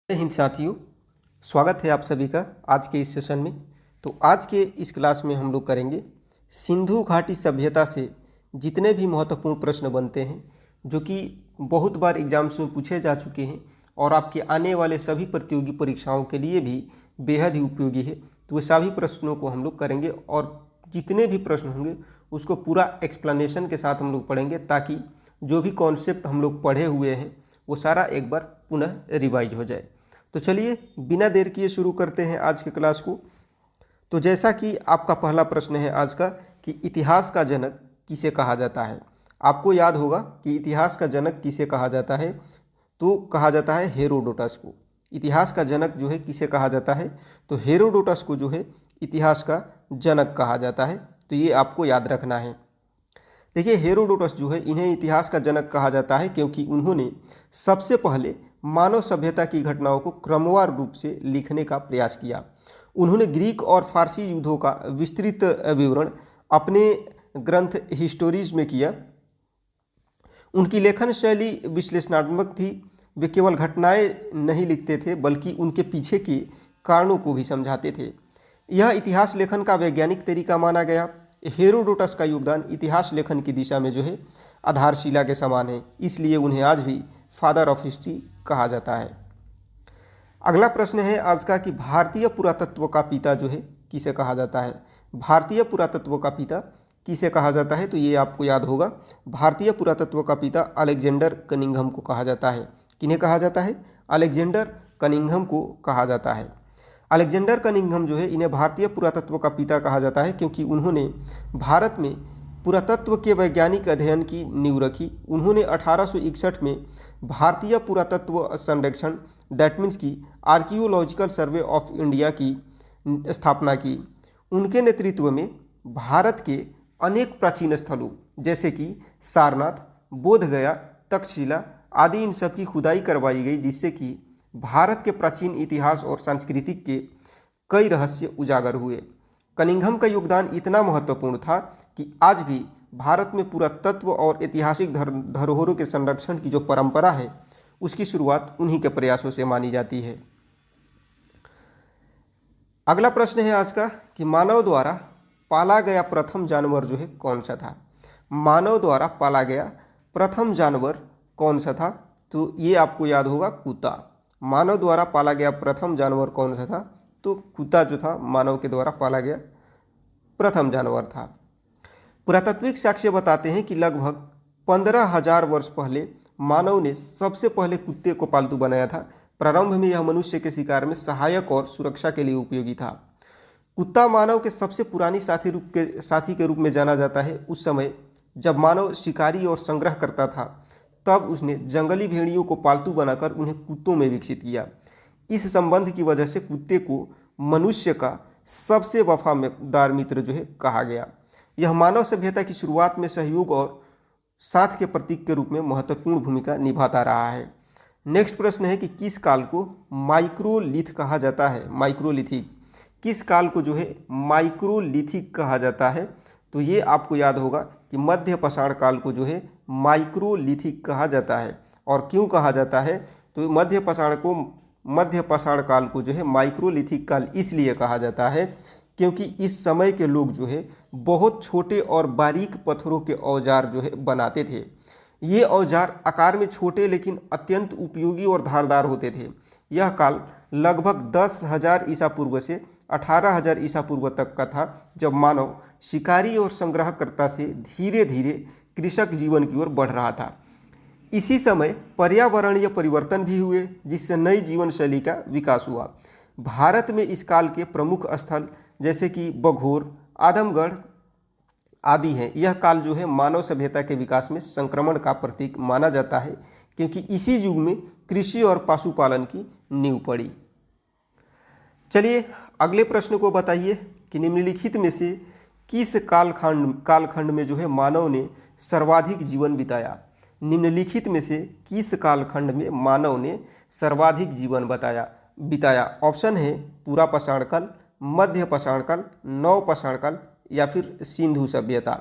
जय हिंद साथियों, स्वागत है आप सभी का आज के इस सेशन में। तो आज के इस क्लास में हम लोग करेंगे सिंधु घाटी सभ्यता से जितने भी महत्वपूर्ण प्रश्न बनते हैं जो कि बहुत बार एग्जाम्स में पूछे जा चुके हैं और आपके आने वाले सभी प्रतियोगी परीक्षाओं के लिए भी बेहद ही उपयोगी है। तो वे सभी प्रश्नों को हम लोग करेंगे और जितने भी प्रश्न होंगे उसको पूरा एक्सप्लेनेशन के साथ हम लोग पढ़ेंगे ताकि जो भी कॉन्सेप्ट हम लोग पढ़े हुए हैं वो सारा एक बार पुनः रिवाइज हो जाए। तो चलिए बिना देर किए शुरू करते हैं आज के क्लास को। तो जैसा कि आपका पहला प्रश्न है आज का कि इतिहास का जनक किसे कहा जाता है। आपको याद होगा कि इतिहास का जनक किसे कहा जाता है, तो कहा जाता है हेरोडोटस को। इतिहास का जनक जो है किसे कहा जाता है, तो हेरोडोटस को जो है इतिहास का जनक कहा जाता है। तो ये आपको याद रखना है। देखिए हेरोडोटस जो है इन्हें इतिहास का जनक कहा जाता है क्योंकि उन्होंने सबसे पहले मानव सभ्यता की घटनाओं को क्रमवार रूप से लिखने का प्रयास किया। उन्होंने ग्रीक और फारसी युद्धों का विस्तृत विवरण अपने ग्रंथ हिस्टोरीज में किया। उनकी लेखन शैली विश्लेषणात्मक थी। वे केवल घटनाएं नहीं लिखते थे बल्कि उनके पीछे के कारणों को भी समझाते थे। यह इतिहास लेखन का वैज्ञानिक तरीका माना गया। हेरोडोटस का योगदान इतिहास लेखन की दिशा में जो है आधारशिला के समान है, इसलिए उन्हें आज भी फादर ऑफ हिस्ट्री कहा जाता है। अगला प्रश्न है आज का कि भारतीय पुरातत्व का पिता जो है किसे कहा जाता है। भारतीय पुरातत्व का पिता किसे कहा जाता है, तो ये आपको याद होगा। भारतीय पुरातत्व का पिता अलेक्जेंडर कनिंघम को कहा जाता है। किन्हें कहा जाता है? अलेक्जेंडर कनिंघम को कहा जाता है। अलेक्जेंडर कनिंघम जो है इन्हें भारतीय पुरातत्व का पिता कहा जाता है क्योंकि उन्होंने भारत में पुरातत्व के वैज्ञानिक अध्ययन की नींव रखी। उन्होंने 1861 में भारतीय पुरातत्व सर्वेक्षण दैट मीन्स की आर्कियोलॉजिकल सर्वे ऑफ इंडिया की स्थापना की। उनके नेतृत्व में भारत के अनेक प्राचीन स्थलों जैसे कि सारनाथ, बोधगया, तक्षशिला आदि इन सब की खुदाई करवाई गई, जिससे कि भारत के प्राचीन इतिहास और संस्कृति के कई रहस्य उजागर हुए। कनिंघम का योगदान इतना महत्वपूर्ण था कि आज भी भारत में पुरातत्व और ऐतिहासिक धरोहरों के संरक्षण की जो परंपरा है उसकी शुरुआत उन्हीं के प्रयासों से मानी जाती है। अगला प्रश्न है आज का कि मानव द्वारा पाला गया प्रथम जानवर जो है कौन सा था। मानव द्वारा पाला गया प्रथम जानवर कौन सा था, तो ये आपको याद होगा कुत्ता। मानव द्वारा पाला गया प्रथम जानवर कौन सा था, तो कुत्ता जो था मानव के द्वारा पाला गया प्रथम जानवर था। पुरातात्विक साक्ष्य बताते हैं कि लगभग 15,000 वर्ष पहले मानव ने सबसे पहले कुत्ते को पालतू बनाया था। प्रारंभ में यह मनुष्य के शिकार में सहायक और सुरक्षा के लिए उपयोगी था। कुत्ता मानव के सबसे पुरानी साथी के रूप में जाना जाता है। उस समय जब मानव शिकारी और संग्रह करता था तब उसने जंगली भेड़ियों को पालतू बनाकर उन्हें कुत्तों में विकसित किया। इस संबंध की वजह से कुत्ते को मनुष्य का सबसे वफादार मित्र जो है कहा गया। यह मानव सभ्यता की शुरुआत में सहयोग और साथ के प्रतीक के रूप में महत्वपूर्ण भूमिका निभाता रहा है। नेक्स्ट प्रश्न है कि किस काल को माइक्रोलिथ कहा जाता है। माइक्रोलिथिक, किस काल को जो है माइक्रोलिथिक कहा जाता है, तो ये आपको याद होगा कि मध्य पाषाण काल को जो है माइक्रोलिथिक कहा जाता है। और क्यों कहा जाता है, तो मध्य पाषाण काल को जो है माइक्रोलिथिक काल इसलिए कहा जाता है क्योंकि इस समय के लोग जो है बहुत छोटे और बारीक पत्थरों के औजार जो है बनाते थे। ये औजार आकार में छोटे लेकिन अत्यंत उपयोगी और धारदार होते थे। यह काल लगभग 10,000 ईसा पूर्व से 18,000 ईसा पूर्व तक का था, जब मानव शिकारी और संग्रहकर्ता से धीरे धीरे कृषक जीवन की ओर बढ़ रहा था। इसी समय पर्यावरणीय परिवर्तन भी हुए, जिससे नई जीवन शैली का विकास हुआ। भारत में इस काल के प्रमुख स्थल जैसे कि बघोर, आदमगढ़ आदि हैं। यह काल जो है मानव सभ्यता के विकास में संक्रमण का प्रतीक माना जाता है क्योंकि इसी युग में कृषि और पशुपालन की नींव पड़ी। चलिए अगले प्रश्न को बताइए कि निम्नलिखित में से किस कालखंड में जो है मानव ने सर्वाधिक जीवन बिताया। निम्नलिखित में से किस कालखंड में मानव ने सर्वाधिक जीवन बिताया। ऑप्शन है पूरा पाषाण काल, मध्य पाषाण काल, नव पाषाण काल या फिर सिंधु सभ्यता।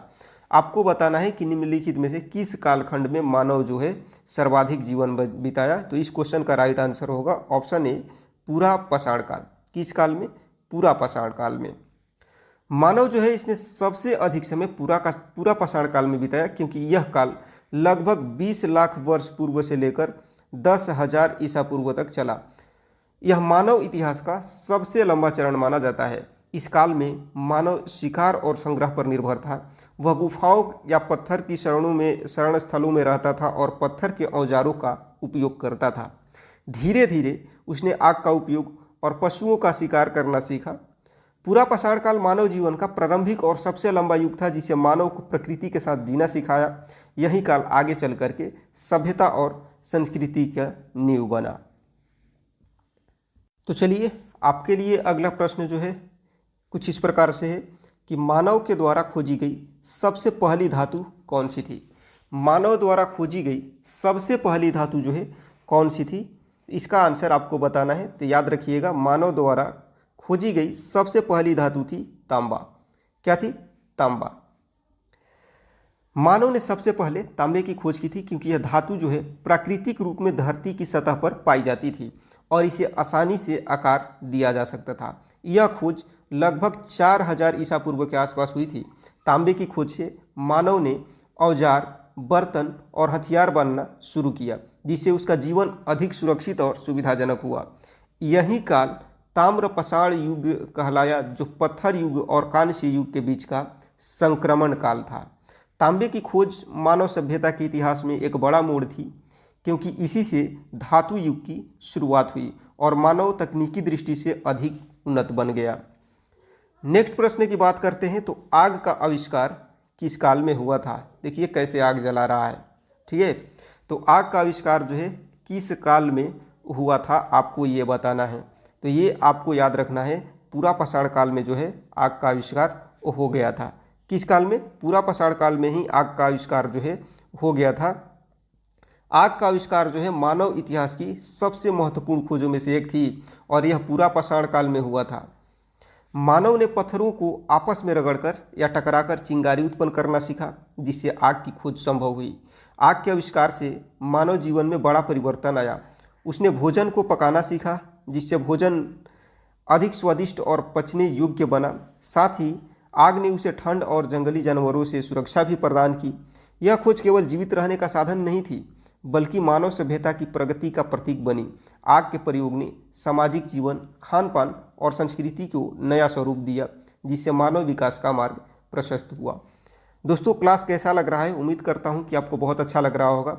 आपको बताना है कि निम्नलिखित में से किस कालखंड में मानव जो है सर्वाधिक जीवन बिताया। तो इस क्वेश्चन का राइट आंसर होगा ऑप्शन ए, पूरा पाषाण काल। किस काल में? पूरा पाषाण काल में। मानव जो है इसने सबसे अधिक समय पूरा पाषाण काल में बिताया, क्योंकि यह काल लगभग 20 लाख वर्ष पूर्व से लेकर 10,000 ईसा पूर्व तक चला। यह मानव इतिहास का सबसे लंबा चरण माना जाता है। इस काल में मानव शिकार और संग्रह पर निर्भर था। वह गुफाओं या पत्थर की शरण स्थलों में रहता था और पत्थर के औजारों का उपयोग करता था। धीरे धीरे उसने आग का उपयोग और पशुओं का शिकार करना सीखा। पूरा पाषाण काल मानव जीवन का प्रारंभिक और सबसे लंबा युग था, जिसे मानव को प्रकृति के साथ जीना सिखाया। यही काल आगे चल करके सभ्यता और संस्कृति का नींव बना। तो चलिए आपके लिए अगला प्रश्न जो है कुछ इस प्रकार से है कि मानव के द्वारा खोजी गई सबसे पहली धातु कौन सी थी? मानव द्वारा खोजी गई सबसे पहली धातु जो है कौन सी थी? इसका आंसर आपको बताना है। तो याद रखिएगा, मानव द्वारा खोजी गई सबसे पहली धातु थी तांबा। क्या थी? तांबा। मानव ने सबसे पहले तांबे की खोज की थी, क्योंकि यह धातु जो है प्राकृतिक रूप में धरती की सतह पर पाई जाती थी और इसे आसानी से आकार दिया जा सकता था। यह खोज लगभग 4000 ईसा पूर्व के आसपास हुई थी। तांबे की खोज से मानव ने औजार, बर्तन और हथियार बनाना शुरू किया, जिससे उसका जीवन अधिक सुरक्षित और सुविधाजनक हुआ। यही काल ताम्र पाषाण युग कहलाया, जो पत्थर युग और कांस्य युग के बीच का संक्रमण काल था। तांबे की खोज मानव सभ्यता के इतिहास में एक बड़ा मोड़ थी, क्योंकि इसी से धातु युग की शुरुआत हुई और मानव तकनीकी दृष्टि से अधिक उन्नत बन गया। नेक्स्ट प्रश्न की बात करते हैं, तो आग का आविष्कार किस काल में हुआ था? देखिए कैसे आग जला रहा है। ठीक है, तो आग का आविष्कार जो है किस काल में हुआ था, आपको ये बताना है। तो ये आपको याद रखना है, पूरा पाषाण काल में जो है आग का आविष्कार हो गया था। किस काल में? पूरा पाषाण काल में ही आग का आविष्कार जो है हो गया था। आग का आविष्कार जो है मानव इतिहास की सबसे महत्वपूर्ण खोजों में से एक थी और यह पूरा पाषाण काल में हुआ था। मानव ने पत्थरों को आपस में रगड़कर या टकराकर चिंगारी उत्पन्न करना सीखा, जिससे आग की खोज संभव हुई। आग के आविष्कार से मानव जीवन में बड़ा परिवर्तन आया। उसने भोजन को पकाना सीखा, जिससे भोजन अधिक स्वादिष्ट और पचने योग्य बना। साथ ही आग ने उसे ठंड और जंगली जानवरों से सुरक्षा भी प्रदान की। यह खोज केवल जीवित रहने का साधन नहीं थी, बल्कि मानव सभ्यता की प्रगति का प्रतीक बनी। आग के प्रयोग ने सामाजिक जीवन, खान पान और संस्कृति को नया स्वरूप दिया, जिससे मानव विकास का मार्ग प्रशस्त हुआ। दोस्तों, क्लास कैसा लग रहा है? उम्मीद करता हूँ कि आपको बहुत अच्छा लग रहा होगा,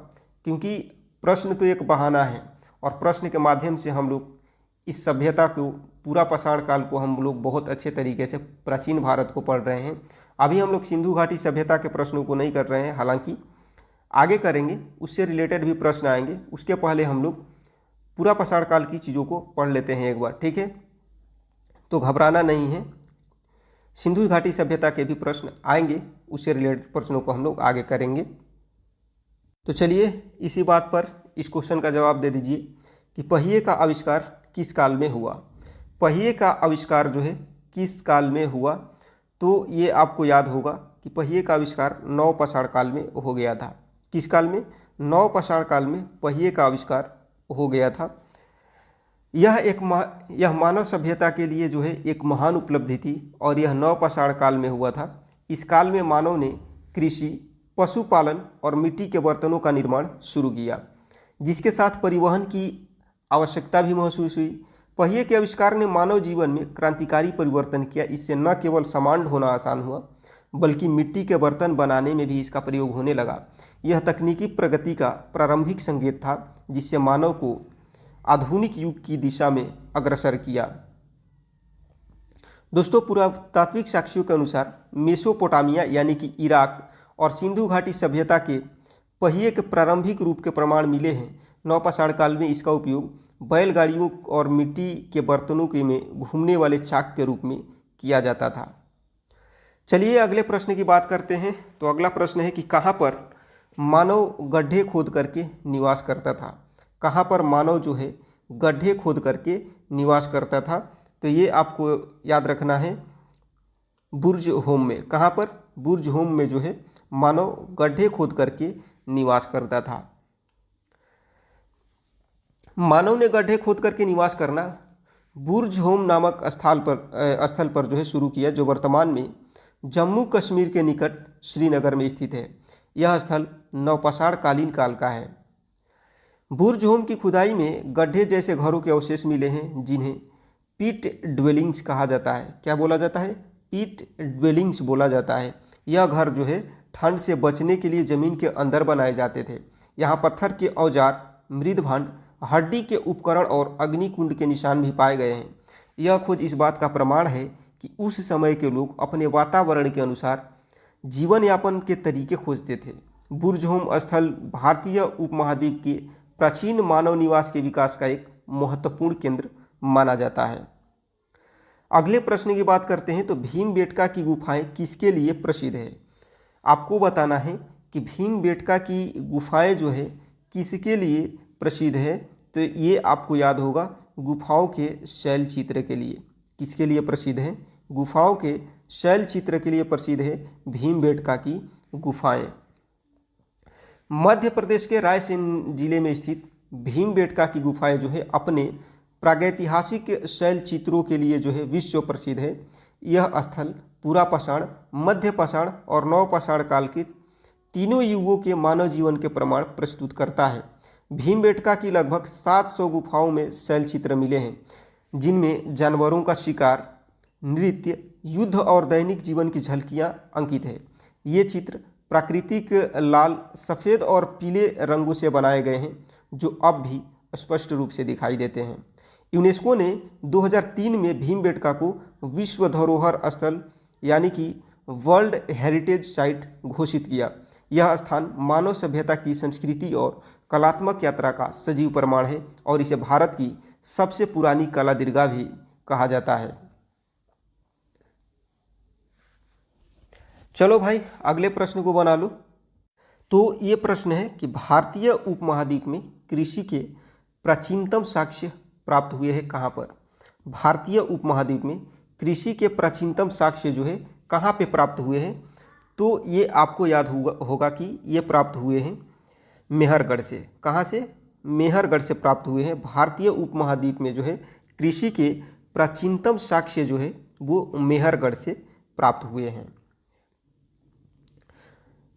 क्योंकि प्रश्न तो एक बहाना है और प्रश्न के माध्यम से हम लोग इस सभ्यता को, पूरा पाषाण काल को हम लोग बहुत अच्छे तरीके से प्राचीन भारत को पढ़ रहे हैं। अभी हम लोग सिंधु घाटी सभ्यता के प्रश्नों को नहीं कर रहे हैं, हालांकि आगे करेंगे, उससे रिलेटेड भी प्रश्न आएंगे। उसके पहले हम लोग पूरा पाषाण काल की चीज़ों को पढ़ लेते हैं एक बार, ठीक है? तो घबराना नहीं है, सिंधु घाटी सभ्यता के भी प्रश्न आएंगे, उससे रिलेटेड प्रश्नों को हम लोग आगे करेंगे। तो चलिए इसी बात पर इस क्वेश्चन का जवाब दे दीजिए कि पहिए का आविष्कार किस काल में हुआ? पहिए का आविष्कार जो है किस काल में हुआ? तो ये आपको याद होगा कि पहिए का आविष्कार नव पाषाण काल में हो गया था। किस काल में? नव पाषाण काल में पहिए का आविष्कार हो गया था। यह मानव सभ्यता के लिए जो है एक महान उपलब्धि थी और यह नव पाषाण काल में हुआ था। इस काल में मानव ने कृषि, पशुपालन और मिट्टी के बर्तनों का निर्माण शुरू किया, जिसके साथ परिवहन की आवश्यकता भी महसूस हुई। पहिए के आविष्कार ने मानव जीवन में क्रांतिकारी परिवर्तन किया। इससे न केवल सामान ढोना आसान हुआ, बल्कि मिट्टी के बर्तन बनाने में भी इसका प्रयोग होने लगा। यह तकनीकी प्रगति का प्रारंभिक संकेत था, जिससे मानव को आधुनिक युग की दिशा में अग्रसर किया। दोस्तों, पुरातात्विक साक्ष्यों के अनुसार मेसोपोटामिया यानी कि इराक और सिंधु घाटी सभ्यता के पहिए के प्रारंभिक रूप के प्रमाण मिले हैं। नव पाषाण काल में इसका उपयोग बैलगाड़ियों और मिट्टी के बर्तनों के में घूमने वाले चाक के रूप में किया जाता था। चलिए अगले प्रश्न की बात करते हैं। तो अगला प्रश्न है कि कहाँ पर मानव गड्ढे खोद करके निवास करता था? कहाँ पर मानव जो है गड्ढे खोद करके निवास करता था? तो ये आपको याद रखना है, बुर्ज होम में। कहाँ पर? बुर्ज होम में जो है मानव गड्ढे खोद करके निवास करता था। मानव ने गड्ढे खोद करके निवास करना बुर्ज होम नामक स्थल पर जो है शुरू किया, जो वर्तमान में जम्मू कश्मीर के निकट श्रीनगर में स्थित है। यह स्थल नवपाषाण कालीन काल का है। बुर्ज होम की खुदाई में गड्ढे जैसे घरों के अवशेष मिले हैं, जिन्हें पीट ड्वेलिंग्स कहा जाता है। क्या बोला जाता है? पीट ड्वेलिंग्स बोला जाता है। यह घर जो है ठंड से बचने के लिए ज़मीन के अंदर बनाए जाते थे। यहाँ पत्थर के औजार, मृदभांड, हड्डी के उपकरण और अग्निकुंड के निशान भी पाए गए हैं। यह खोज इस बात का प्रमाण है कि उस समय के लोग अपने वातावरण के अनुसार जीवन यापन के तरीके खोजते थे। बुर्ज होम स्थल भारतीय उपमहाद्वीप के प्राचीन मानव निवास के विकास का एक महत्वपूर्ण केंद्र माना जाता है। अगले प्रश्न की बात करते हैं तो भीमबेटका की गुफाएं किसके लिए प्रसिद्ध है? आपको बताना है कि भीमबेटका की गुफाएं जो है किसके लिए प्रसिद्ध है। तो ये आपको याद होगा, गुफाओं के शैल चित्र के लिए। किसके लिए प्रसिद्ध है? गुफाओं के शैल चित्र के लिए प्रसिद्ध है भीमबेटका की गुफाएं। मध्य प्रदेश के रायसेन जिले में स्थित भीमबेटका की गुफाएं जो है अपने प्रागैतिहासिक शैल चित्रों के लिए जो है विश्व प्रसिद्ध है। यह स्थल पुरापाषाण, मध्यपाषाण और नवपाषाण काल के तीनों युगों के मानव जीवन के प्रमाण प्रस्तुत करता है। भीमबेटका की लगभग 700 गुफाओं में शैल चित्र मिले हैं, जिनमें जानवरों का शिकार, नृत्य, युद्ध और दैनिक जीवन की झलकियां अंकित है। ये चित्र प्राकृतिक लाल, सफ़ेद और पीले रंगों से बनाए गए हैं, जो अब भी स्पष्ट रूप से दिखाई देते हैं। यूनेस्को ने 2003 में भीमबेटका को विश्व धरोहर स्थल यानी कि वर्ल्ड हेरिटेज साइट घोषित किया। यह स्थान मानव सभ्यता की संस्कृति और कलात्मक यात्रा का सजीव प्रमाण है और इसे भारत की सबसे पुरानी कला दीर्घा भी कहा जाता है। चलो भाई, अगले प्रश्न को बना लो। तो ये प्रश्न है कि भारतीय उपमहाद्वीप में कृषि के प्राचीनतम साक्ष्य प्राप्त हुए हैं कहाँ पर? भारतीय उपमहाद्वीप में कृषि के प्राचीनतम साक्ष्य जो है कहाँ पे प्राप्त हुए हैं? तो ये आपको याद होगा कि ये प्राप्त हुए हैं मेहरगढ़ से। कहाँ से? मेहरगढ़ से प्राप्त हुए हैं। भारतीय उपमहाद्वीप में जो है कृषि के प्राचीनतम साक्ष्य जो है वो मेहरगढ़ से प्राप्त हुए हैं।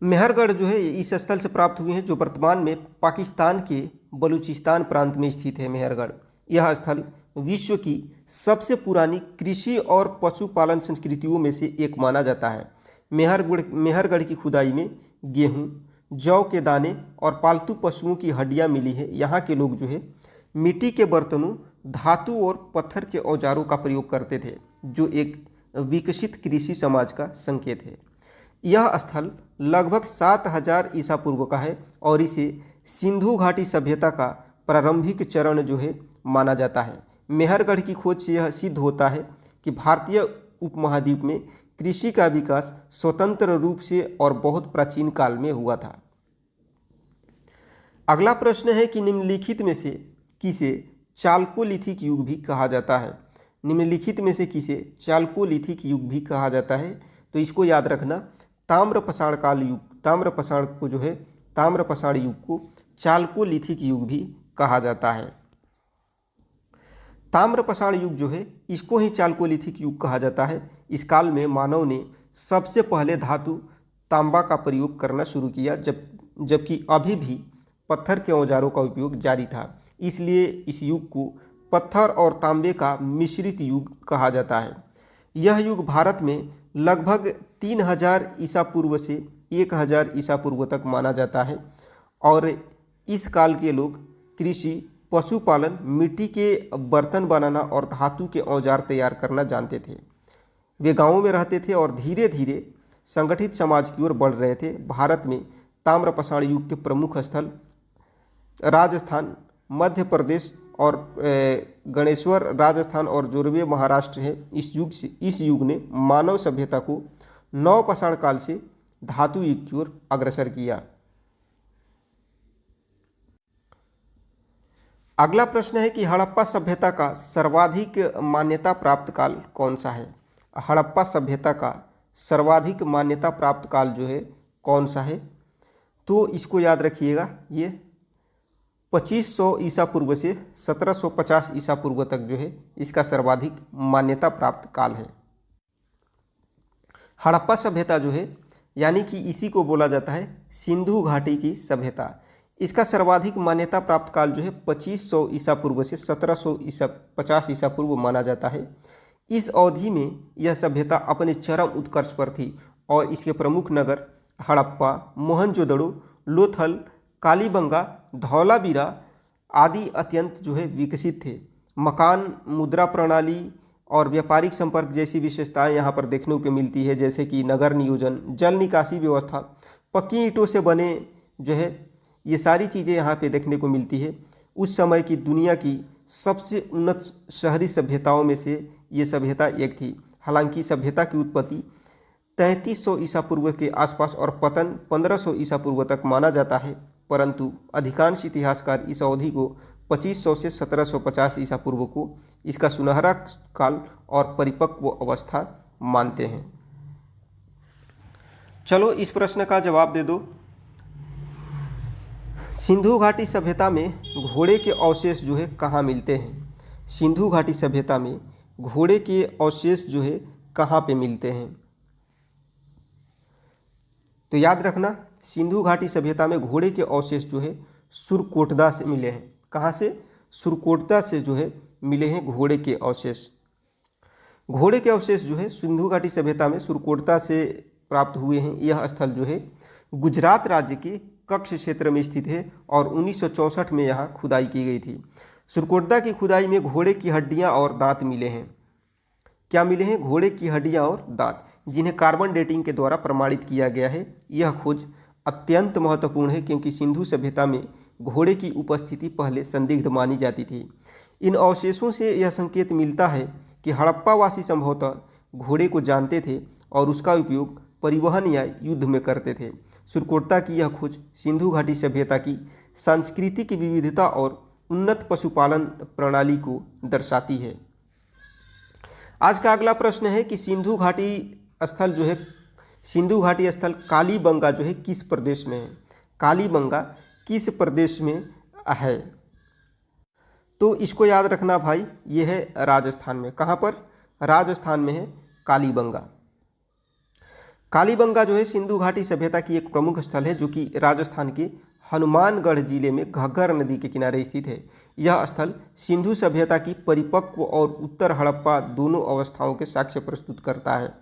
मेहरगढ़ जो है इस स्थल से प्राप्त हुए हैं, जो वर्तमान में पाकिस्तान के बलूचिस्तान प्रांत में स्थित है मेहरगढ़। यह स्थल विश्व की सबसे पुरानी कृषि और पशुपालन संस्कृतियों में से एक माना जाता है। मेहरगढ़ की खुदाई में गेहूं, जौ के दाने और पालतू पशुओं की हड्डियां मिली है। यहाँ के लोग जो है मिट्टी के बर्तनों, धातु और पत्थर के औजारों का प्रयोग करते थे, जो एक विकसित कृषि समाज का संकेत है। यह स्थल लगभग 7000 ईसा पूर्व का है और इसे सिंधु घाटी सभ्यता का प्रारंभिक चरण जो है माना जाता है। मेहरगढ़ की खोज से यह सिद्ध होता है कि भारतीय उपमहाद्वीप में कृषि का विकास स्वतंत्र रूप से और बहुत प्राचीन काल में हुआ था। अगला प्रश्न है कि निम्नलिखित में से किसे चालकोलिथिक युग भी कहा जाता है? निम्नलिखित में से किसे चालकोलिथिक युग भी कहा जाता है? तो इसको याद रखना, ताम्रपाषाण काल युग, ताम्रपाषाण युग को चालकोलिथिक युग भी कहा जाता है। ताम्रपाषाण युग जो है इसको ही चालकोलिथिक युग कहा जाता है। इस काल में मानव ने सबसे पहले धातु तांबा का प्रयोग करना शुरू किया, जबकि अभी भी पत्थर के औजारों का उपयोग जारी था। इसलिए इस युग को पत्थर और तांबे का मिश्रित युग कहा जाता है। यह युग भारत में लगभग 3000 ईसा पूर्व से 1000 ईसा पूर्व तक माना जाता है और इस काल के लोग कृषि, पशुपालन, मिट्टी के बर्तन बनाना और धातु के औजार तैयार करना जानते थे। वे गांवों में रहते थे और धीरे धीरे संगठित समाज की ओर बढ़ रहे थे। भारत में ताम्रपाषाण युग के प्रमुख स्थल राजस्थान, मध्य प्रदेश और गणेश्वर राजस्थान और जोरवे महाराष्ट्र है। इस युग ने मानव सभ्यता को नवपाषाण काल से धातु युग की ओर अग्रसर किया। अगला प्रश्न है कि हड़प्पा सभ्यता का सर्वाधिक मान्यता प्राप्त काल कौन सा है? हड़प्पा सभ्यता का सर्वाधिक मान्यता प्राप्त काल जो है कौन सा है? तो इसको याद रखिएगा, ये 2500 ईसा पूर्व से 1750 ईसा पूर्व तक जो है इसका सर्वाधिक मान्यता प्राप्त काल है। हड़प्पा सभ्यता जो है यानी कि इसी को बोला जाता है सिंधु घाटी की सभ्यता। इसका सर्वाधिक मान्यता प्राप्त काल जो है 2500 ईसा पूर्व से 1750 ईसा पूर्व माना जाता है। इस अवधि में यह सभ्यता अपने चरम उत्कर्ष पर थी और इसके प्रमुख नगर हड़प्पा, मोहनजोदड़ो, लोथल, कालीबंगा, धौलावीरा आदि अत्यंत जो है विकसित थे। मकान, मुद्रा प्रणाली और व्यापारिक संपर्क जैसी विशेषताएं यहाँ पर देखने को मिलती है, जैसे कि नगर नियोजन, जल निकासी व्यवस्था, पक्की ईंटों से बने जो है ये सारी चीज़ें यहाँ पे देखने को मिलती है। उस समय की दुनिया की सबसे उन्नत शहरी सभ्यताओं में से ये सभ्यता एक थी। हालांकि सभ्यता की उत्पत्ति 3300 ईसा पूर्व के आसपास और पतन 1500 ईसा पूर्व तक माना जाता है, परंतु अधिकांश इतिहासकार इस अवधि को 2500 से 1750 ईसा पूर्व को इसका सुनहरा काल और परिपक्व अवस्था मानते हैं। चलो इस प्रश्न का जवाब दे दो। सिंधु घाटी सभ्यता में घोड़े के अवशेष जो है कहाँ मिलते हैं? सिंधु घाटी सभ्यता में घोड़े के अवशेष जो है कहाँ पे मिलते हैं? तो याद रखना, सिंधु घाटी सभ्यता में घोड़े के अवशेष जो है सुरकोटदा से मिले हैं। कहाँ से? सुरकोटदा से जो है मिले हैं घोड़े के अवशेष। घोड़े के अवशेष जो है सिंधु घाटी सभ्यता में सुरकोटदा से प्राप्त हुए हैं। यह स्थल जो है गुजरात राज्य के कच्छ क्षेत्र में स्थित है और 1964 में यहाँ खुदाई की गई थी। सुरकोटदा की खुदाई में घोड़े की हड्डियाँ और दांत मिले हैं। क्या मिले हैं? घोड़े की हड्डियाँ और दांत, जिन्हें कार्बन डेटिंग के द्वारा प्रमाणित किया गया है। यह खोज अत्यंत महत्वपूर्ण है क्योंकि सिंधु सभ्यता में घोड़े की उपस्थिति पहले संदिग्ध मानी जाती थी। इन अवशेषों से यह संकेत मिलता है कि हड़प्पावासी संभवतः घोड़े को जानते थे और उसका उपयोग परिवहन या युद्ध में करते थे। सुरकोटदा की यह खोज सिंधु घाटी सभ्यता की सांस्कृतिक विविधता और उन्नत पशुपालन प्रणाली को दर्शाती है। आज का अगला प्रश्न है कि सिंधु घाटी स्थल जो है, सिंधु घाटी स्थल कालीबंगा जो है किस प्रदेश में है? कालीबंगा किस प्रदेश में है? तो इसको याद रखना भाई, ये है राजस्थान में। कहाँ पर? राजस्थान में है कालीबंगा। कालीबंगा जो है सिंधु घाटी सभ्यता की एक प्रमुख स्थल है जो कि राजस्थान के हनुमानगढ़ जिले में घग्गर नदी के किनारे स्थित है। यह स्थल सिंधु सभ्यता की परिपक्व और उत्तर हड़प्पा दोनों अवस्थाओं के साक्ष्य प्रस्तुत करता है।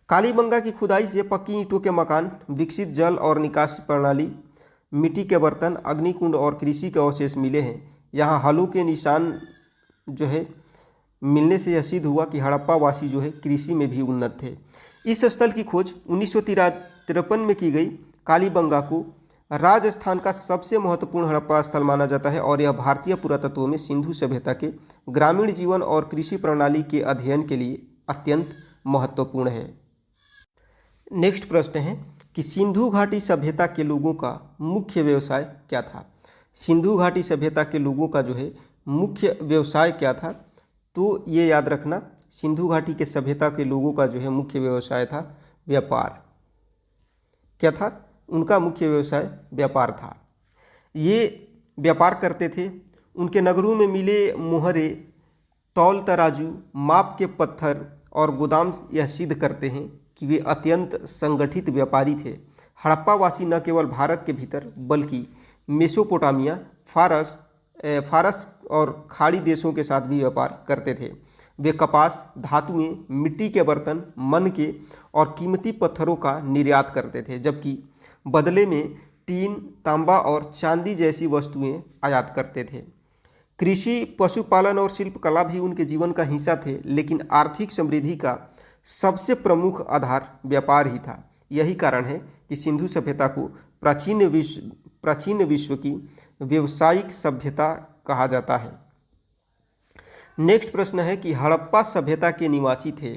कालीबंगा की खुदाई से पक्की ईंटों के मकान, विकसित जल और निकासी प्रणाली, मिट्टी के बर्तन, अग्निकुंड और कृषि के अवशेष मिले हैं। यहाँ हलों के निशान जो है मिलने से यह सिद्ध हुआ कि हड़प्पावासी जो है कृषि में भी उन्नत थे। इस स्थल की खोज 1953 में की गई। कालीबंगा को राजस्थान का सबसे महत्वपूर्ण हड़प्पा स्थल माना जाता है और यह भारतीय पुरातत्व में सिंधु सभ्यता के ग्रामीण जीवन और कृषि प्रणाली के अध्ययन के लिए अत्यंत महत्वपूर्ण है। नेक्स्ट प्रश्न है कि सिंधु घाटी सभ्यता के लोगों का मुख्य व्यवसाय क्या था? सिंधु घाटी सभ्यता के लोगों का जो है मुख्य व्यवसाय क्या था? तो ये याद रखना, सिंधु घाटी के सभ्यता के लोगों का जो है मुख्य व्यवसाय था व्यापार। क्या था? उनका मुख्य व्यवसाय व्यापार था। ये व्यापार करते थे। उनके नगरों में मिले मोहरे, तौल तराजू, माप के पत्थर और गोदाम यह सिद्ध करते हैं कि वे अत्यंत संगठित व्यापारी थे। हड़प्पावासी न केवल भारत के भीतर बल्कि मेसोपोटामिया, फारस और खाड़ी देशों के साथ भी व्यापार करते थे। वे कपास, धातुएं, मिट्टी के बर्तन, मनके और कीमती पत्थरों का निर्यात करते थे, जबकि बदले में टीन, तांबा और चांदी जैसी वस्तुएं आयात करते थे। कृषि, पशुपालन और शिल्पकला भी उनके जीवन का हिस्सा थे, लेकिन आर्थिक समृद्धि का सबसे प्रमुख आधार व्यापार ही था। यही कारण है कि सिंधु सभ्यता को प्राचीन विश्व की व्यावसायिक सभ्यता कहा जाता है। नेक्स्ट प्रश्न है कि हड़प्पा सभ्यता के निवासी थे।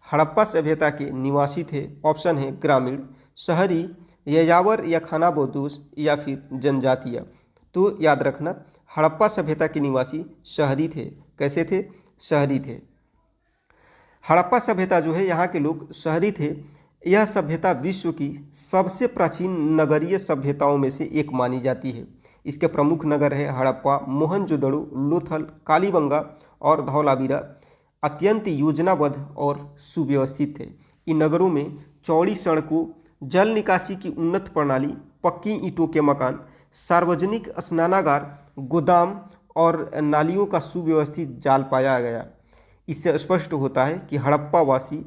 हड़प्पा सभ्यता के निवासी थे, ऑप्शन है ग्रामीण, शहरी, यायावर या खानाबदोश या फिर जनजातीय। तो याद रखना, हड़प्पा सभ्यता के निवासी शहरी थे। कैसे थे? शहरी थे। हड़प्पा सभ्यता जो है यहाँ के लोग शहरी थे। यह सभ्यता विश्व की सबसे प्राचीन नगरीय सभ्यताओं में से एक मानी जाती है। इसके प्रमुख नगर है हड़प्पा, मोहनजोदड़ो, लोथल, कालीबंगा और धौलावीरा अत्यंत योजनाबद्ध और सुव्यवस्थित थे। इन नगरों में चौड़ी सड़कों, जल निकासी की उन्नत प्रणाली, पक्की ईंटों के मकान, सार्वजनिक स्नानागार, गोदाम और नालियों का सुव्यवस्थित जाल पाया गया। इससे स्पष्ट होता है कि हड़प्पा वासी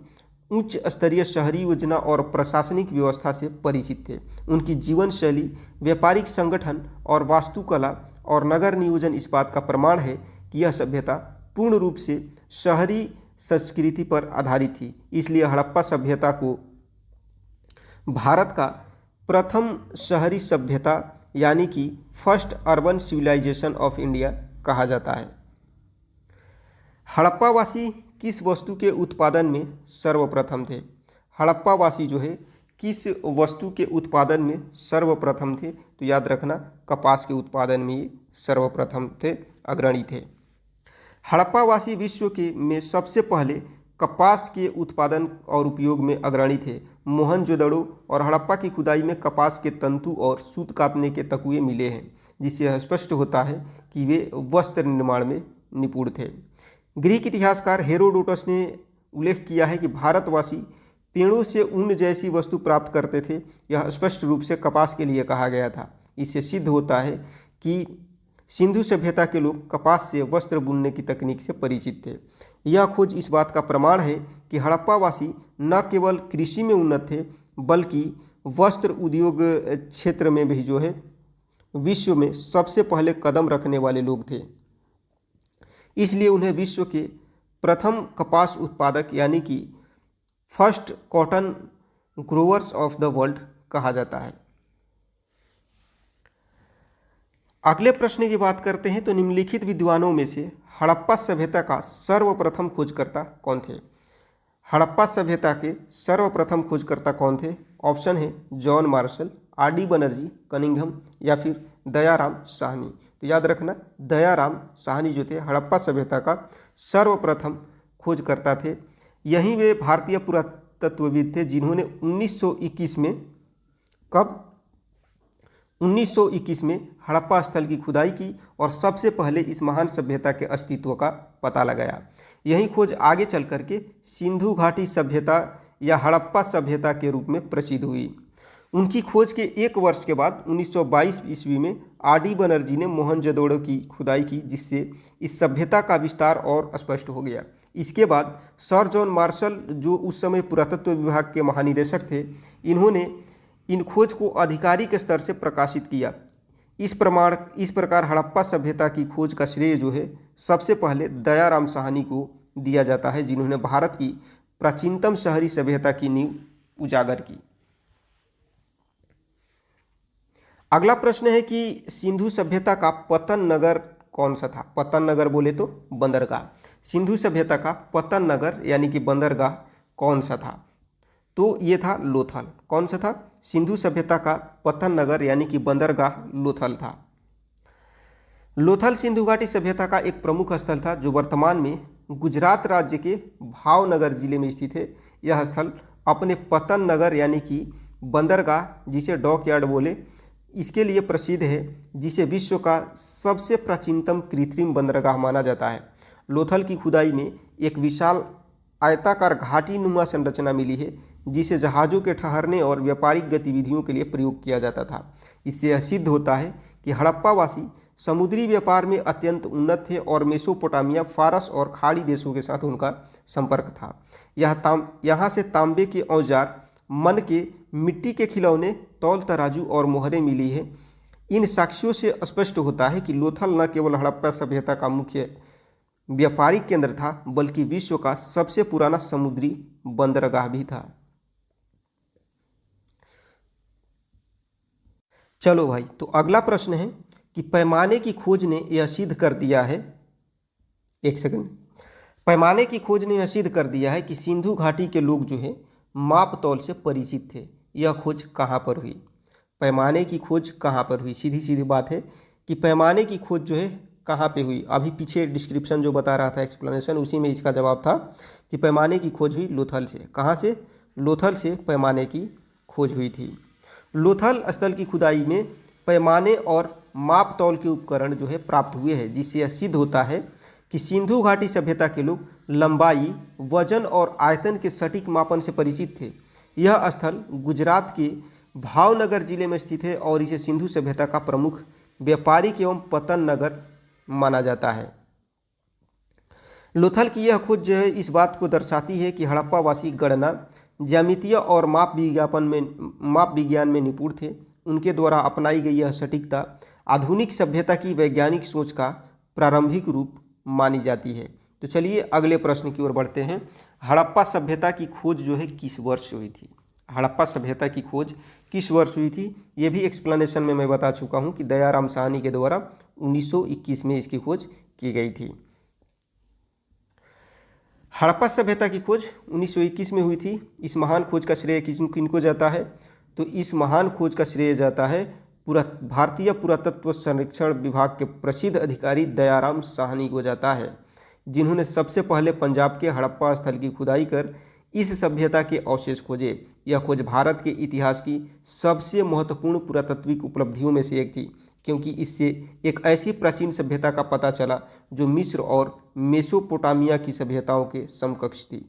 उच्च स्तरीय शहरी योजना और प्रशासनिक व्यवस्था से परिचित थे। उनकी जीवन शैली, व्यापारिक संगठन और वास्तुकला और नगर नियोजन इस बात का प्रमाण है कि यह सभ्यता पूर्ण रूप से शहरी संस्कृति पर आधारित थी। इसलिए हड़प्पा सभ्यता को भारत का प्रथम शहरी सभ्यता यानी कि first urban civilisation of India कहा जाता है। हड़प्पावासी किस वस्तु के उत्पादन में सर्वप्रथम थे? हड़प्पावासी जो है किस वस्तु के उत्पादन में सर्वप्रथम थे? तो याद रखना, कपास के उत्पादन में ये सर्वप्रथम थे, अग्रणी थे। हड़प्पावासी विश्व के में सबसे पहले कपास के उत्पादन और उपयोग में अग्रणी थे। मोहनजोदड़ो और हड़प्पा की खुदाई में कपास के तंतु और सूत काटने के तकुए मिले हैं, जिससे यह स्पष्ट होता है कि वे वस्त्र निर्माण में निपुण थे। ग्रीक इतिहासकार हेरोडोटस ने उल्लेख किया है कि भारतवासी पेड़ों से ऊन जैसी वस्तु प्राप्त करते थे। यह स्पष्ट रूप से कपास के लिए कहा गया था। इससे सिद्ध होता है कि सिंधु सभ्यता के लोग कपास से वस्त्र बुनने की तकनीक से परिचित थे। यह खोज इस बात का प्रमाण है कि हड़प्पावासी न केवल कृषि में उन्नत थे, बल्कि वस्त्र उद्योग क्षेत्र में भी जो है विश्व में सबसे पहले कदम रखने वाले लोग थे। इसलिए उन्हें विश्व के प्रथम कपास उत्पादक यानी कि first cotton growers of the world कहा जाता है। अगले प्रश्न की बात करते हैं तो निम्नलिखित विद्वानों में से हड़प्पा सभ्यता का सर्वप्रथम खोजकर्ता कौन थे? हड़प्पा सभ्यता के सर्वप्रथम खोजकर्ता कौन थे? ऑप्शन है John Marshall, RD. Banerjee, Cunningham या फिर दयाराम साहनी। तो याद रखना, दयाराम साहनी जो थे हड़प्पा सभ्यता का सर्वप्रथम खोजकर्ता थे। यहीं वे भारतीय पुरातत्वविद थे जिन्होंने 1921 में 1921 में हड़प्पा स्थल की खुदाई की और सबसे पहले इस महान सभ्यता के अस्तित्व का पता लगाया। यही खोज आगे चल करके सिंधु घाटी सभ्यता या हड़प्पा सभ्यता के रूप में प्रसिद्ध हुई। उनकी खोज के एक वर्ष के बाद 1922 ईस्वी में आर.डी. बनर्जी ने मोहनजोदड़ो की खुदाई की, जिससे इस सभ्यता का विस्तार और स्पष्ट हो गया। इसके बाद सर जॉन मार्शल जो उस समय पुरातत्व विभाग के महानिदेशक थे, इन्होंने इन खोज को आधिकारिक स्तर से प्रकाशित किया। इस प्रकार हड़प्पा सभ्यता की खोज का श्रेय जो है सबसे पहले दयाराम साहनी को दिया जाता है, जिन्होंने भारत की प्राचीनतम शहरी सभ्यता की नींव उजागर की। अगला प्रश्न है कि सिंधु सभ्यता का पतन नगर कौन सा था? पतन नगर बोले तो बंदरगाह। सिंधु सभ्यता का पतन नगर यानी कि बंदरगाह कौन सा था? तो ये था लोथल। कौन सा था? सिंधु सभ्यता का पतन नगर यानी कि बंदरगाह लोथल था। लोथल सिंधु घाटी सभ्यता का एक प्रमुख स्थल था जो वर्तमान में गुजरात राज्य के भावनगर जिले में स्थित है। यह स्थल अपने पतन नगर यानी कि बंदरगाह, जिसे डॉक यार्ड बोले, इसके लिए प्रसिद्ध है, जिसे विश्व का सबसे प्राचीनतम कृत्रिम बंदरगाह माना जाता है। लोथल की खुदाई में एक विशाल आयताकार घाटी नुमा संरचना मिली है, जिसे जहाज़ों के ठहरने और व्यापारिक गतिविधियों के लिए प्रयोग किया जाता था। इससे यह सिद्ध होता है कि हड़प्पावासी समुद्री व्यापार में अत्यंत उन्नत थे और मेसोपोटामिया, फारस और खाड़ी देशों के साथ उनका संपर्क था। यहाँ से तांबे के औजार, मन के, मिट्टी के खिलौने, तौल तराजू और मोहरें मिली है। इन साक्ष्यों से स्पष्ट होता है कि लोथल न केवल हड़प्पा सभ्यता का मुख्य व्यापारिक केंद्र था, बल्कि विश्व का सबसे पुराना समुद्री बंदरगाह भी था। चलो भाई, तो अगला प्रश्न है कि पैमाने की खोज ने यह सिद्ध कर दिया है, एक सेकंड, पैमाने की खोज ने यह सिद्ध कर दिया है कि सिंधु घाटी के लोग जो है माप तौल से परिचित थे। यह खोज कहाँ पर हुई? पैमाने की खोज कहाँ पर हुई? सीधी सीधी बात है कि पैमाने की खोज जो है कहाँ पे हुई। अभी पीछे डिस्क्रिप्शन जो बता रहा था, एक्सप्लेनेशन, उसी में इसका जवाब था कि पैमाने की खोज हुई लोथल से। कहाँ से? लोथल से पैमाने की खोज हुई थी। लोथल स्थल की खुदाई में पैमाने और माप तौल के उपकरण जो है प्राप्त हुए हैं, जिससे यह सिद्ध होता है कि सिंधु घाटी सभ्यता के लोग लंबाई, वजन और आयतन के सटीक मापन से परिचित थे। यह स्थल गुजरात के भावनगर जिले में स्थित है और इसे सिंधु सभ्यता का प्रमुख व्यापारिक एवं पतन नगर माना जाता है। लोथल की यह खोज जो है इस बात को दर्शाती है कि हड़प्पावासी गणना, ज्यामितीय और माप विज्ञान में निपुण थे। उनके द्वारा अपनाई गई यह सटीकता आधुनिक सभ्यता की वैज्ञानिक सोच का प्रारंभिक रूप मानी जाती है। तो चलिए अगले प्रश्न की ओर बढ़ते हैं। हड़प्पा सभ्यता की खोज जो है किस वर्ष हुई थी? हड़प्पा सभ्यता की खोज किस वर्ष हुई थी? ये भी एक्सप्लेनेशन में मैं बता चुका हूँ कि दयाराम साहनी के द्वारा 1921 में इसकी खोज की गई थी। हड़प्पा सभ्यता की खोज 1921 में हुई थी। इस महान खोज का श्रेय किनको जाता है? तो इस महान खोज का श्रेय जाता है भारतीय पुरातत्व सर्वेक्षण विभाग के प्रसिद्ध अधिकारी दयाराम साहनी को जाता है, जिन्होंने सबसे पहले पंजाब के हड़प्पा स्थल की खुदाई कर इस सभ्यता के अवशेष खोजे। यह खोज भारत के इतिहास की सबसे महत्वपूर्ण पुरातात्विक उपलब्धियों में से एक थी, क्योंकि इससे एक ऐसी प्राचीन सभ्यता का पता चला जो मिस्र और मेसोपोटामिया की सभ्यताओं के समकक्ष थी।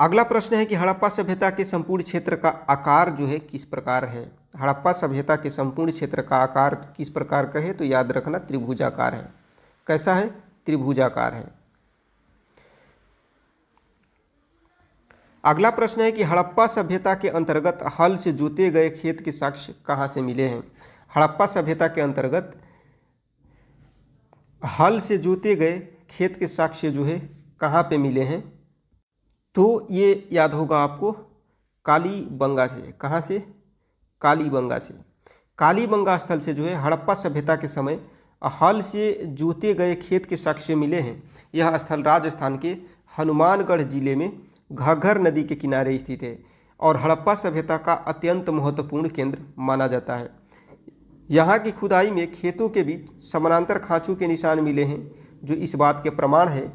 अगला प्रश्न है कि हड़प्पा सभ्यता के संपूर्ण क्षेत्र का आकार जो है किस प्रकार है? हड़प्पा सभ्यता के संपूर्ण क्षेत्र का आकार किस प्रकार का है? तो याद रखना त्रिभुजाकार है। कैसा है? त्रिभुजाकार है। अगला प्रश्न है कि हड़प्पा सभ्यता के अंतर्गत हल से जोते गए खेत के साक्ष्य कहाँ से मिले हैं? हड़प्पा सभ्यता के अंतर्गत हल से जोते गए खेत के साक्ष्य जो है कहाँ पे मिले हैं? तो ये याद होगा आपको कालीबंगा से। कहाँ से? कालीबंगा से। कालीबंगा स्थल से जो है हड़प्पा सभ्यता के समय हल से जोते गए खेत के साक्ष्य मिले हैं। यह स्थल राजस्थान के हनुमानगढ़ जिले में घग्गर नदी के किनारे स्थित है और हड़प्पा सभ्यता का अत्यंत महत्वपूर्ण केंद्र माना जाता है। यहाँ की खुदाई में खेतों के बीच समानांतर खाँचों के निशान मिले हैं, जो इस बात के प्रमाण है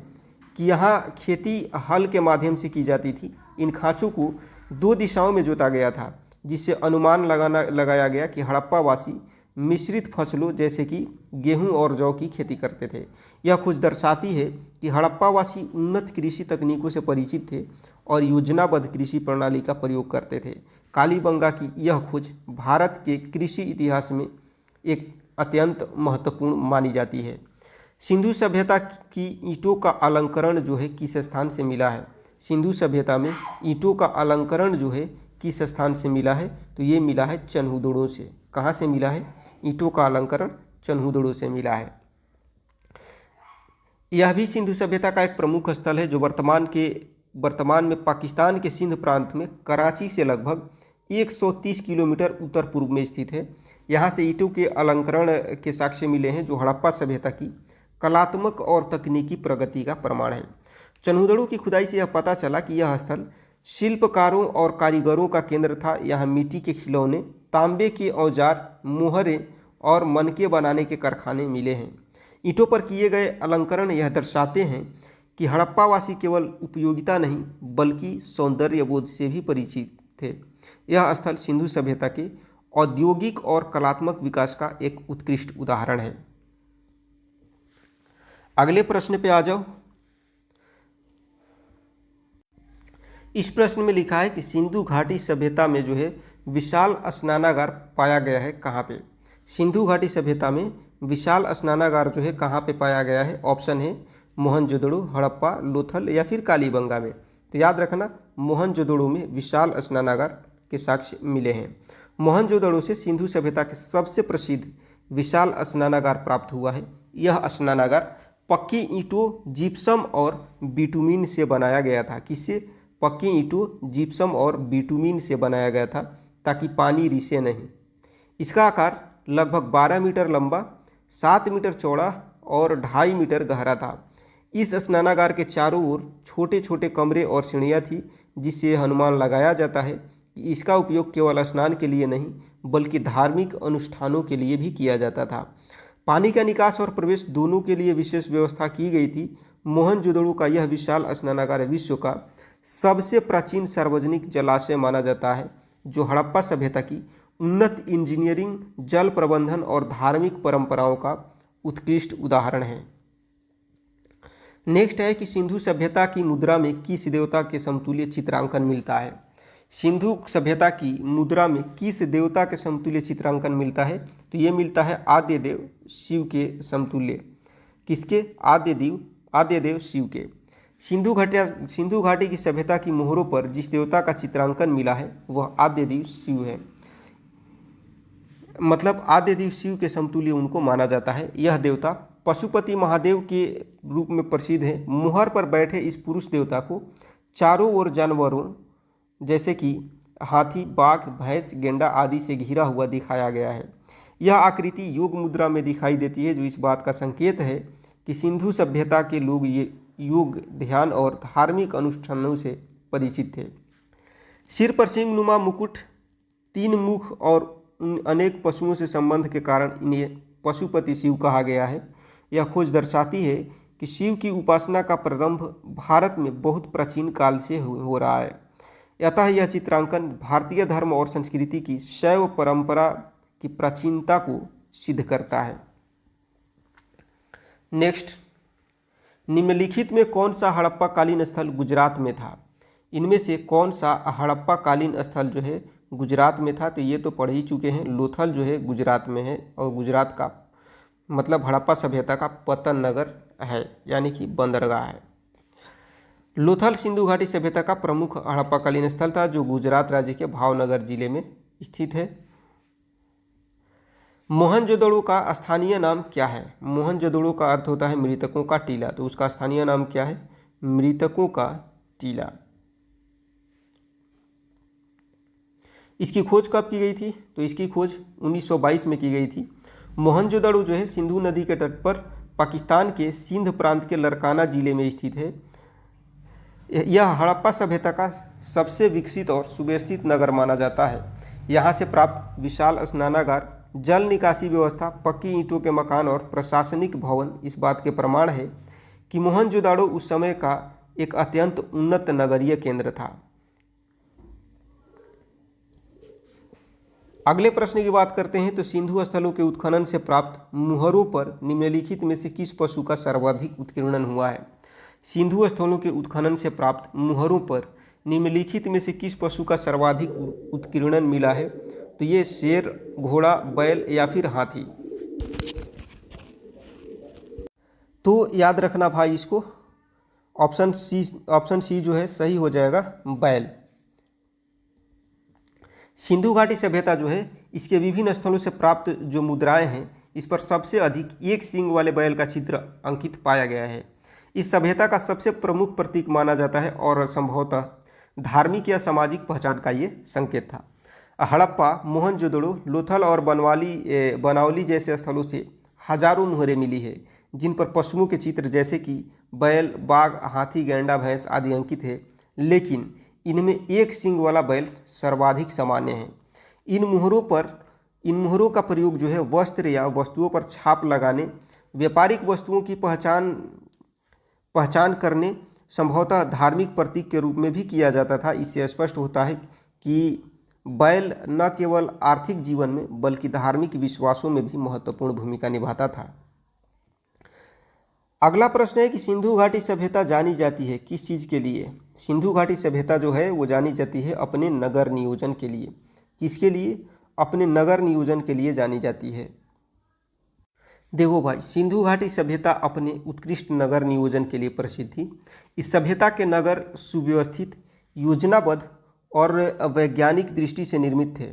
कि यहाँ खेती हल के माध्यम से की जाती थी। इन खाँचों को 2 दिशाओं में जोता गया था, जिससे अनुमान लगाया गया कि हड़प्पावासी मिश्रित फसलों जैसे कि गेहूं और जौ की खेती करते थे। यह खोज दर्शाती है कि हड़प्पावासी उन्नत कृषि तकनीकों से परिचित थे और योजनाबद्ध कृषि प्रणाली का प्रयोग करते थे। कालीबंगा की यह खोज भारत के कृषि इतिहास में एक अत्यंत महत्वपूर्ण मानी जाती है। सिंधु सभ्यता की ईंटों का अलंकरण जो है किस स्थान से मिला है? सिंधु सभ्यता में ईंटों का अलंकरण जो है किस स्थान से मिला है? तो ये मिला है चन्हुदड़ों से। कहाँ से मिला है? ईंटों का अलंकरण चन्हुदड़ों से मिला है। यह भी सिंधु सभ्यता का एक प्रमुख स्थल है, जो वर्तमान में पाकिस्तान के सिंध प्रांत में कराची से लगभग 130 किलोमीटर उत्तर पूर्व में स्थित है। यहाँ से ईंटों के अलंकरण के साक्ष्य मिले हैं, जो हड़प्पा सभ्यता की कलात्मक और तकनीकी प्रगति का प्रमाण है। चन्हुदड़ों की खुदाई से यह पता चला कि यह स्थल शिल्पकारों और कारीगरों का केंद्र था। यहाँ मिट्टी के खिलौने, तांबे के औजार, मोहरें और मनके बनाने के कारखाने मिले हैं। ईंटों पर किए गए अलंकरण यह दर्शाते हैं कि हड़प्पावासी केवल उपयोगिता नहीं बल्कि सौंदर्यबोध से भी परिचित थे। यह स्थल सिंधु सभ्यता के औद्योगिक और कलात्मक विकास का एक उत्कृष्ट उदाहरण है। अगले प्रश्न पे आ जाओ। इस प्रश्न में लिखा है कि सिंधु घाटी सभ्यता में जो है विशाल स्नानागार पाया गया है कहाँ पे? सिंधु घाटी सभ्यता में विशाल स्नानागार जो है कहाँ पे पाया गया है? ऑप्शन है मोहनजोदड़ो, हड़प्पा, लोथल या फिर कालीबंगा में। तो याद रखना मोहनजोदड़ो में विशाल स्नानागार के साक्ष्य मिले हैं। मोहनजोदड़ो से सिंधु सभ्यता के सबसे प्रसिद्ध विशाल स्नानागार प्राप्त हुआ है। यह स्नानागार पक्की ईंटों, जिप्सम और बिटुमीन से बनाया गया था। किससे? पक्की ईंटों, जिप्सम और बिटुमीन से बनाया गया था ताकि पानी रिसे नहीं। इसका आकार लगभग 12 मीटर लंबा, 7 मीटर चौड़ा और 2.5 मीटर गहरा था। इस स्नानागार के चारों ओर छोटे छोटे कमरे और सीढ़ियाँ थी, जिससे अनुमान लगाया जाता है कि इसका उपयोग केवल स्नान के लिए नहीं बल्कि धार्मिक अनुष्ठानों के लिए भी किया जाता था। पानी का निकास और प्रवेश दोनों के लिए विशेष व्यवस्था की गई थी। मोहनजोदड़ो का यह विशाल स्नानागार विश्व का सबसे प्राचीन सार्वजनिक जलाशय माना जाता है, जो हड़प्पा सभ्यता की उन्नत इंजीनियरिंग, जल प्रबंधन और धार्मिक परंपराओं का उत्कृष्ट उदाहरण है। नेक्स्ट है कि सिंधु सभ्यता की मुद्रा में किस देवता के समतुल्य चित्रांकन मिलता है। सिंधु सभ्यता की मुद्रा में किस देवता के समतुल्य चित्रांकन मिलता है? तो ये मिलता है आद्य देव शिव के समतुल्य। किसके? आद्य देव शिव के। सिंधु घाटी की सभ्यता की मोहरों पर जिस देवता का चित्रांकन मिला है वह आद्य देव शिव है। मतलब आद्य देव शिव के समतुल्य उनको माना जाता है। यह देवता पशुपति महादेव के रूप में प्रसिद्ध है। मोहर पर बैठे इस पुरुष देवता को चारों ओर जानवरों जैसे कि हाथी, बाघ, भैंस, गेंडा आदि से घिरा हुआ दिखाया गया है। यह आकृति योग मुद्रा में दिखाई देती है, जो इस बात का संकेत है कि सिंधु सभ्यता के लोग ये योग, ध्यान और धार्मिक अनुष्ठानों से परिचित थे। सिर पर सिंह नुमा मुकुट, 3 मुख और अनेक पशुओं से संबंध के कारण इन्हें पशुपति शिव कहा गया है। यह खोज दर्शाती है कि शिव की उपासना का प्रारंभ भारत में बहुत प्राचीन काल से हो रहा है। अतः यह चित्रांकन भारतीय धर्म और संस्कृति की शैव परंपरा की प्राचीनता को सिद्ध करता है। नेक्स्ट, निम्नलिखित में कौन सा हड़प्पा कालीन स्थल गुजरात में था? इनमें से कौन सा हड़प्पा कालीन स्थल जो है गुजरात में था? तो ये तो पढ़ ही चुके हैं। लोथल जो है गुजरात में है और गुजरात का मतलब हड़प्पा सभ्यता का पतन नगर है, यानी कि बंदरगाह है। लोथल सिंधु घाटी सभ्यता का प्रमुख हड़प्पाकालीन स्थल था, जो गुजरात राज्य के भावनगर जिले में स्थित है। मोहनजोदड़ो का स्थानीय नाम क्या है? मोहनजोदड़ो का अर्थ होता है मृतकों का टीला, तो उसका स्थानीय नाम क्या है? मृतकों का टीला। इसकी खोज कब की गई थी? तो इसकी खोज 1922 में की गई थी। मोहनजोदड़ो जो है सिंधु नदी के तट पर पाकिस्तान के सिंध प्रांत के लरकाना जिले में स्थित है। यह हड़प्पा सभ्यता का सबसे विकसित और सुव्यवस्थित नगर माना जाता है। यहाँ से प्राप्त विशाल स्नानागार, जल निकासी व्यवस्था, पक्की ईंटों के मकान और प्रशासनिक भवन इस बात के प्रमाण है कि मोहनजोदड़ो उस समय का एक अत्यंत उन्नत नगरीय केंद्र था। अगले प्रश्न की बात करते हैं तो सिंधु स्थलों के उत्खनन से प्राप्त मुहरों पर निम्नलिखित में से किस पशु का सर्वाधिक उत्कीर्णन हुआ है? सिंधु स्थलों के उत्खनन से प्राप्त मुहरों पर निम्नलिखित में से किस पशु का सर्वाधिक उत्कीर्णन मिला है? तो ये शेर, घोड़ा, बैल या फिर हाथी। तो याद रखना भाई इसको, ऑप्शन सी जो है सही हो जाएगा, बैल। सिंधु घाटी सभ्यता जो है इसके विभिन्न स्थलों से प्राप्त जो मुद्राएं हैं, इस पर सबसे अधिक एक सींग वाले बैल का चित्र अंकित पाया गया है। इस सभ्यता का सबसे प्रमुख प्रतीक माना जाता है और संभवतः धार्मिक या सामाजिक पहचान का ये संकेत था। हड़प्पा, मोहनजोदड़ो, लोथल और बनावली जैसे स्थलों से हजारों मुहरें मिली है, जिन पर पशुओं के चित्र जैसे कि बैल, बाघ, हाथी, गैंडा, भैंस आदि अंकित है, लेकिन इनमें एक सींग वाला बैल सर्वाधिक सामान्य है। इन मुहरों का प्रयोग जो है वस्त्र या वस्तुओं पर छाप लगाने, व्यापारिक वस्तुओं की पहचान करने, संभवतः धार्मिक प्रतीक के रूप में भी किया जाता था। इससे स्पष्ट होता है कि बैल न केवल आर्थिक जीवन में बल्कि धार्मिक विश्वासों में भी महत्वपूर्ण भूमिका निभाता था। अगला प्रश्न है कि सिंधु घाटी सभ्यता जानी जाती है किस चीज़ के लिए? सिंधु घाटी सभ्यता जो है वो जानी जाती है अपने नगर नियोजन के लिए। किसके लिए? अपने नगर नियोजन के लिए जानी जाती है। देखो भाई, सिंधु घाटी सभ्यता अपने उत्कृष्ट नगर नियोजन के लिए प्रसिद्ध थी। इस सभ्यता के नगर सुव्यवस्थित, योजनाबद्ध और वैज्ञानिक दृष्टि से निर्मित थे,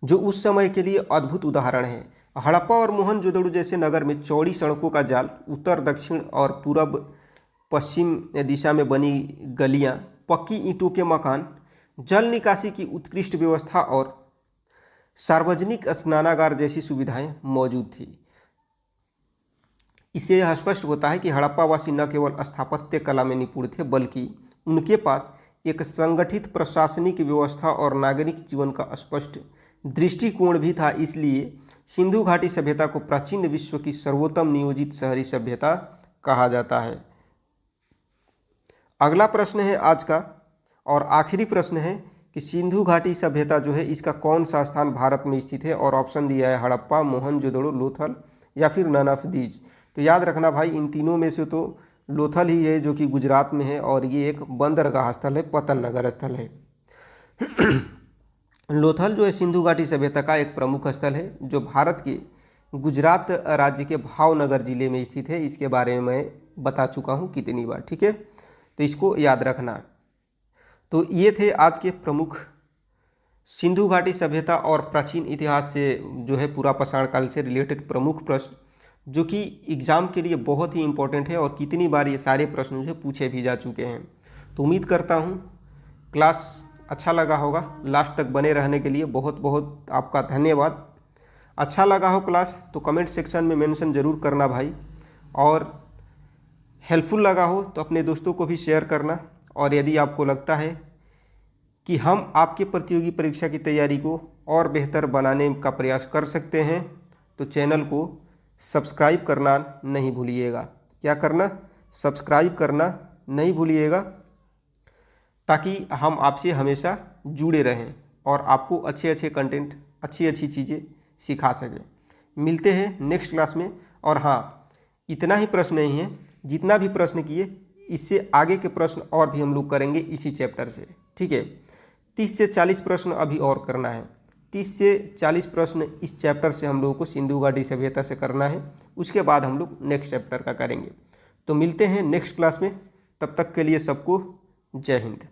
जो उस समय के लिए अद्भुत उदाहरण है। हड़प्पा और मोहनजोदड़ो जैसे नगर में चौड़ी सड़कों का जाल, उत्तर, दक्षिण और पूर्व पश्चिम दिशा में बनी गलियां, पक्की ईंटों के मकान, जल निकासी की उत्कृष्ट व्यवस्था और सार्वजनिक स्नानागार जैसी सुविधाएं मौजूद थी। इससे यह स्पष्ट होता है कि हड़प्पावासी न केवल स्थापत्य कला में निपुण थे, बल्कि उनके पास एक संगठित प्रशासनिक व्यवस्था और नागरिक जीवन का स्पष्ट दृष्टिकोण भी था। इसलिए सिंधु घाटी सभ्यता को प्राचीन विश्व की सर्वोत्तम नियोजित शहरी सभ्यता कहा जाता है। अगला प्रश्न है आज का और आखिरी प्रश्न है कि सिंधु घाटी सभ्यता जो है इसका कौन सा स्थान भारत में स्थित है, और ऑप्शन दिया है हड़प्पा, मोहनजोदड़ो, लोथल या फिर नन ऑफ दीज। तो याद रखना भाई, इन तीनों में से तो लोथल ही है जो कि गुजरात में है, और ये एक बंदरगाह स्थल है, पतन नगर स्थल है। लोथल जो है सिंधु घाटी सभ्यता का एक प्रमुख स्थल है जो भारत के गुजरात राज्य के भावनगर जिले में स्थित है। इसके बारे में मैं बता चुका हूँ कितनी बार, ठीक है, तो इसको याद रखना। तो ये थे आज के प्रमुख सिंधु घाटी सभ्यता और प्राचीन इतिहास से जो है पूरा पाषाण काल से रिलेटेड प्रमुख प्रश्न, जो कि एग्ज़ाम के लिए बहुत ही इम्पोर्टेंट है और कितनी बार ये सारे प्रश्न जो है पूछे भी जा चुके हैं। तो उम्मीद करता हूँ क्लास अच्छा लगा होगा। लास्ट तक बने रहने के लिए बहुत बहुत आपका धन्यवाद। अच्छा लगा हो क्लास तो कमेंट सेक्शन में मेंशन ज़रूर करना भाई, और हेल्पफुल लगा हो तो अपने दोस्तों को भी शेयर करना। और यदि आपको लगता है कि हम आपके प्रतियोगी परीक्षा की तैयारी को और बेहतर बनाने का प्रयास कर सकते हैं तो चैनल को सब्सक्राइब करना नहीं भूलिएगा। क्या करना? सब्सक्राइब करना नहीं भूलिएगा, ताकि हम आपसे हमेशा जुड़े रहें और आपको अच्छे अच्छे कंटेंट, अच्छी अच्छी चीज़ें सिखा सकें। मिलते हैं नेक्स्ट क्लास में। और हाँ, इतना ही प्रश्न नहीं है, जितना भी प्रश्न किए इससे आगे के प्रश्न और भी हम लोग करेंगे इसी चैप्टर से, ठीक है। 30 से 40 प्रश्न अभी और करना है। 30 से 40 प्रश्न इस चैप्टर से हम लोगों को सिंधु घाटी सभ्यता से करना है। उसके बाद हम लोग नेक्स्ट चैप्टर का करेंगे। तो मिलते हैं नेक्स्ट क्लास में, तब तक के लिए सबको जय हिंद।